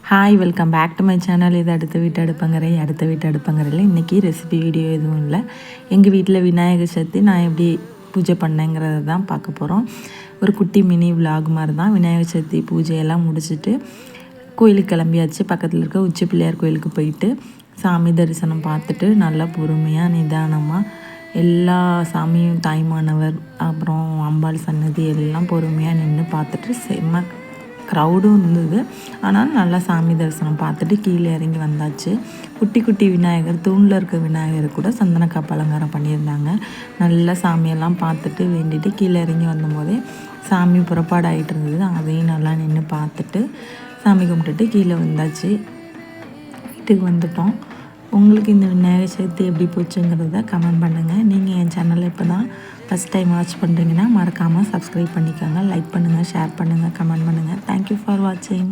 Hi welcome back to my channel. இது அடுத்த வீட்டு அடுப்பங்கரையில் இன்றைக்கி ரெசிபி வீடியோ எதுவும் இல்லை. எங்கள் வீட்டில் விநாயகர் சதுர்த்தி நான் எப்படி பூஜை பண்ணேங்கிறத தான் பார்க்க போகிறோம். ஒரு குட்டி மினி விலாக் மாதிரி தான். விநாயகர் சதுர்த்தி பூஜையெல்லாம் முடிச்சுட்டு கோயிலுக்கு கிளம்பியாச்சு. பக்கத்தில் இருக்க உச்சி பிள்ளையார் கோயிலுக்கு போயிட்டு சாமி தரிசனம் பார்த்துட்டு நல்லா பொறுமையாக நிதானமாக எல்லா சாமியும் தாய்மானவர் அப்புறம் அம்பாள் சன்னதி எல்லாம் பொறுமையாக நின்று பார்த்துட்டு செம்ம க்ரௌடும் இருந்தது. ஆனால் நல்லா சாமி தரிசனம் பார்த்துட்டு கீழே இறங்கி வந்தாச்சு. குட்டி குட்டி விநாயகர், தூணில் இருக்க விநாயகர் கூட சந்தனக்காப்பு அலங்காரம் பண்ணியிருந்தாங்க. நல்லா சாமியெல்லாம் பார்த்துட்டு வேண்டிட்டு கீழே இறங்கி வந்தபோதே சாமி புறப்பாடு ஆகிட்டு இருந்தது. அதையும் நல்லா நின்று பார்த்துட்டு சாமி கும்பிட்டுட்டு கீழே வந்தாச்சு. வீட்டுக்கு வந்துட்டோம். உங்களுக்கு இந்த விநாயகர் சதுர்த்தி எப்படி போச்சுங்கிறத கமெண்ட் பண்ணுங்கள். நீங்கள் என் சேனலில் இப்போ தான் ஃபஸ்ட் டைம் வாட்ச் பண்ணுறீங்கன்னா மறக்காமல் சப்ஸ்கிரைப் பண்ணிக்கோங்க. லைக் பண்ணுங்கள், ஷேர் பண்ணுங்கள், கமெண்ட் பண்ணுங்கள். தேங்க்யூ ஃபார் வாட்சிங்.